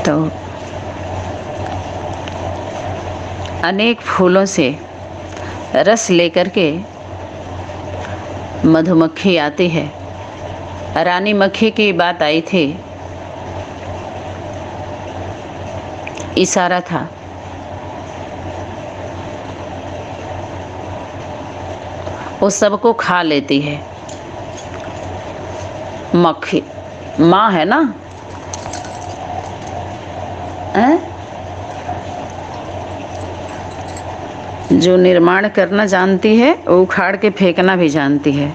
तो अनेक फूलों से रस लेकर के मधुमक्खी आती है। रानी मक्खी की बात आई थी, इशारा था। वो सबको खा लेती है। मक्खी माँ है ना, जो निर्माण करना जानती है वो उखाड़ के फेंकना भी जानती है।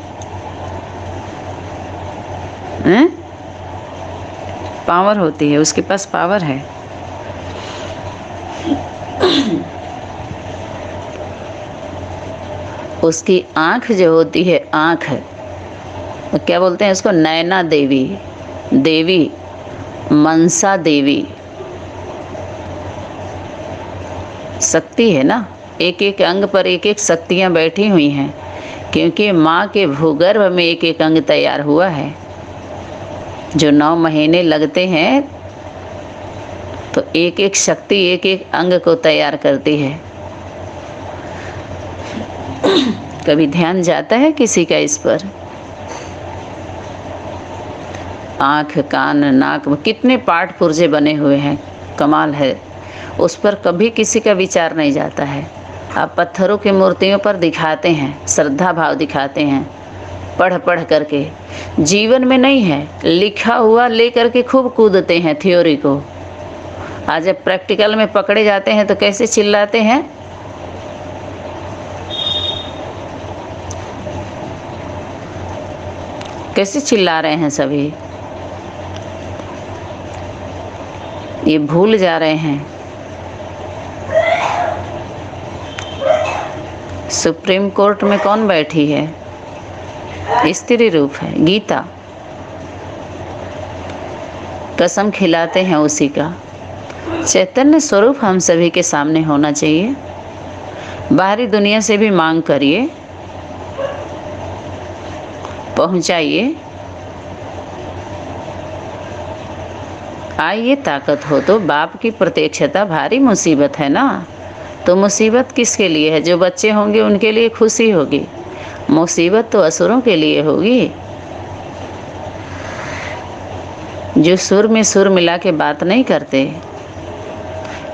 पावर होती है, उसके पास पावर है। उसकी आँख जो होती है, आँख है, क्या बोलते हैं उसको, नैना देवी, देवी मनसा देवी, शक्ति है ना। एक एक अंग पर एक एक शक्तियाँ बैठी हुई हैं, क्योंकि माँ के भूगर्भ में एक एक अंग तैयार हुआ है। जो 9 महीने लगते हैं तो एक एक शक्ति एक एक अंग को तैयार करती है। कभी ध्यान जाता है किसी का इस पर? आँख, कान, नाक में कितने पार्ट पुर्जे बने हुए हैं, कमाल है। उस पर कभी किसी का विचार नहीं जाता है। आप पत्थरों की मूर्तियों पर दिखाते हैं, श्रद्धा भाव दिखाते हैं, पढ़ पढ़ करके। जीवन में नहीं है, लिखा हुआ ले करके खूब कूदते हैं थ्योरी को। आज जब प्रैक्टिकल में पकड़े जाते हैं तो कैसे चिल्लाते हैं। कैसे चिल्ला रहे हैं सभी, ये भूल जा रहे हैं। सुप्रीम कोर्ट में कौन बैठी है? स्त्री रूप है, गीता। कसम खिलाते हैं उसी का। चैतन्य स्वरूप हम सभी के सामने होना चाहिए। बाहरी दुनिया से भी मांग करिए, पहुंचाइए। आइए, ताकत हो तो। बाप की प्रत्यक्षता भारी मुसीबत है ना। तो मुसीबत किसके लिए है? जो बच्चे होंगे उनके लिए खुशी होगी। मुसीबत तो असुरों के लिए होगी, जो सुर में सुर मिला के बात नहीं करते,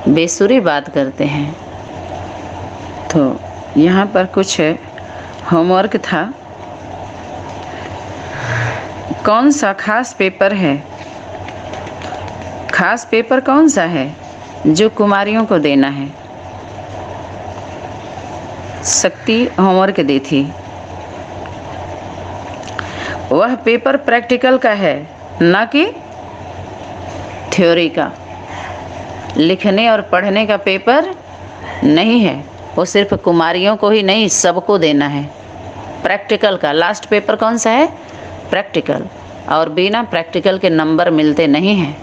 बेसुरी बात करते हैं। तो यहाँ पर कुछ होमवर्क था। कौन सा खास पेपर है? खास पेपर कौन सा है जो कुमारियों को देना है? शक्ति होमवर्क दी थी। वह पेपर प्रैक्टिकल का है, ना कि थ्योरी का। लिखने और पढ़ने का पेपर नहीं है। वो सिर्फ कुमारियों को ही नहीं, सबको देना है। प्रैक्टिकल का लास्ट पेपर कौन सा है? प्रैक्टिकल। और बिना प्रैक्टिकल के नंबर मिलते नहीं हैं।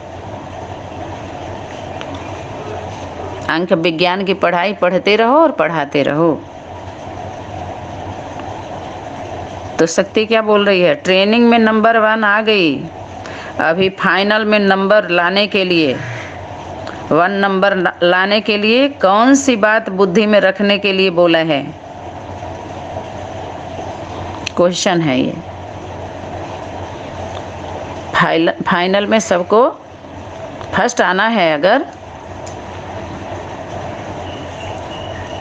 अंक विज्ञान की पढ़ाई पढ़ते रहो और पढ़ाते रहो। तो शक्ति क्या बोल रही है? ट्रेनिंग में नंबर 1 आ गई, अभी फाइनल में नंबर लाने के लिए, 1 नंबर लाने के लिए कौन सी बात बुद्धि में रखने के लिए बोला है? क्वेश्चन है ये। फाइनल में सबको फर्स्ट आना है अगर,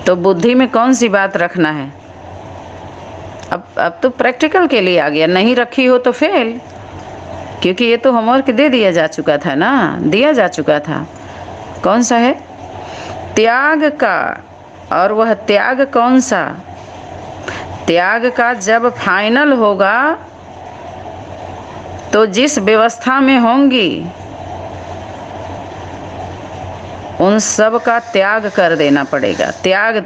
तो बुद्धि में कौन सी बात रखना है? अब तो प्रैक्टिकल के लिए आ गया। नहीं रखी हो तो फेल, क्योंकि ये तो होमवर्क दे दिया जा चुका था ना, दिया जा चुका था। कौन सा है? त्याग का। और वह त्याग कौन सा? त्याग का जब फाइनल होगा तो जिस व्यवस्था में होंगी उन सब का त्याग कर देना पड़ेगा, त्याग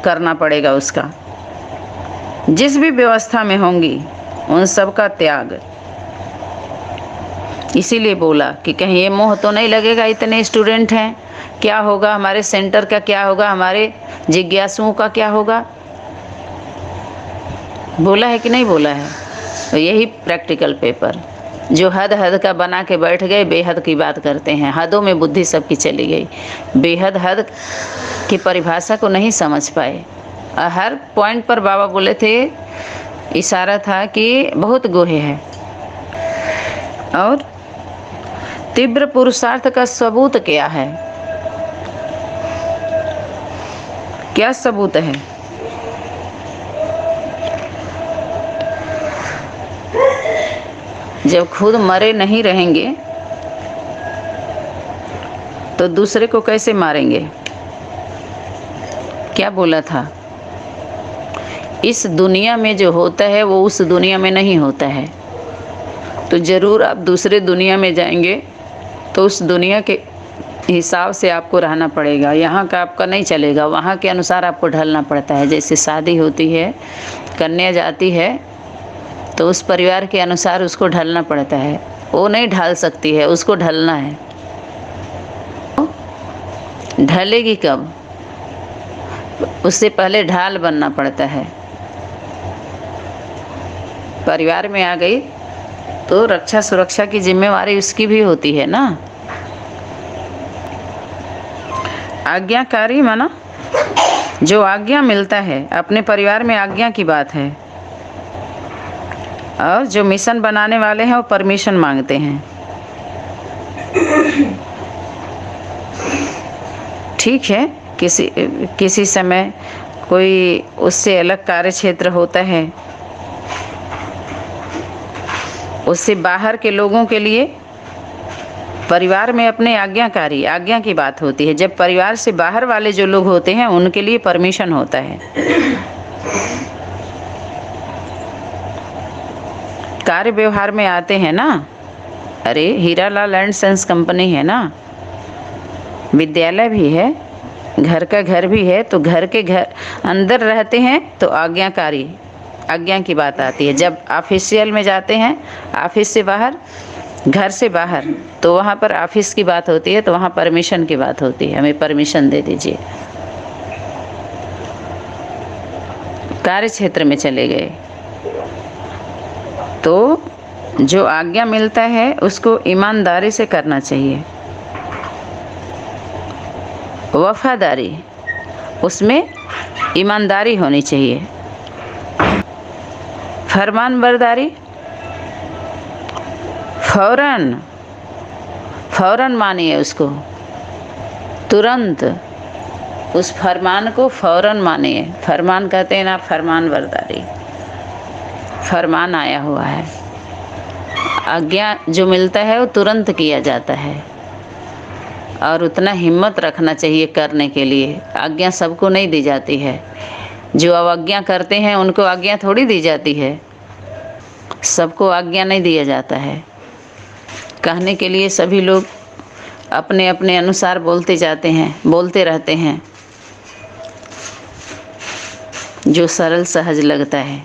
करना पड़ेगा उसका। जिस भी व्यवस्था में होंगी उन सब का त्याग। इसीलिए बोला कि कहीं ये मोह तो नहीं लगेगा, इतने स्टूडेंट हैं, क्या होगा हमारे सेंटर का, क्या होगा हमारे जिज्ञासुओं का, क्या होगा। बोला है कि नहीं बोला है? तो यही प्रैक्टिकल पेपर जो हद हद का बना के बैठ गए, बेहद की बात करते हैं। हदों में बुद्धि सबकी चली गई, बेहद हद की परिभाषा को नहीं समझ पाए। हर पॉइंट पर बाबा बोले थे, इशारा था कि बहुत गोहे है। और तीव्र पुरुषार्थ का सबूत क्या है? क्या सबूत है? जब खुद मरे नहीं रहेंगे तो दूसरे को कैसे मारेंगे? क्या बोला था? इस दुनिया में जो होता है वो उस दुनिया में नहीं होता है। तो ज़रूर आप दूसरे दुनिया में जाएंगे तो उस दुनिया के हिसाब से आपको रहना पड़ेगा। यहाँ का आपका नहीं चलेगा, वहाँ के अनुसार आपको ढलना पड़ता है। जैसे शादी होती है, कन्या जाती है तो उस परिवार के अनुसार उसको ढलना पड़ता है। वो नहीं ढल सकती है, उसको ढलना है। ढलेगी कब? उससे पहले ढाल बनना पड़ता है। परिवार में आ गई तो रक्षा सुरक्षा की जिम्मेवारी उसकी भी होती है ना। आज्ञाकारी माना जो आज्ञा मिलता है, अपने परिवार में आज्ञा की बात है। और जो मिशन बनाने वाले हैं वो परमिशन मांगते हैं। ठीक है, किसी समय कोई उससे अलग कार्य क्षेत्र होता है, उससे बाहर के लोगों के लिए परिवार में अपने आज्ञाकारी आज्ञा की बात होती है। जब परिवार से बाहर वाले जो लोग होते हैं उनके लिए परमिशन होता है। कार्य व्यवहार में आते हैं ना। अरे हीरालाल एंड सन्स कंपनी है ना, विद्यालय भी है, घर का घर भी है। तो घर के घर अंदर रहते हैं तो आज्ञाकारी आज्ञा की बात आती है। जब ऑफिशियल में जाते हैं, ऑफिस से बाहर, घर से बाहर, तो वहाँ पर ऑफिस की बात होती है, तो वहाँ परमिशन की बात होती है, हमें परमिशन दे दीजिए। कार्य क्षेत्र में चले गए तो जो आज्ञा मिलता है उसको ईमानदारी से करना चाहिए। वफादारी, उसमें ईमानदारी होनी चाहिए। फरमानबरदारी, फौरन मानिए उसको, तुरंत उस फरमान को फौरन मानिए। फरमान कहते हैं ना, फरमानबरदारी, फरमान आया हुआ है। आज्ञा जो मिलता है वो तुरंत किया जाता है। और उतना हिम्मत रखना चाहिए करने के लिए। आज्ञा सबको नहीं दी जाती है। जो अवज्ञा करते हैं उनको आज्ञा थोड़ी दी जाती है। सबको आज्ञा नहीं दिया जाता है। कहने के लिए सभी लोग अपने अपने अनुसार बोलते जाते हैं, बोलते रहते हैं, जो सरल सहज लगता है।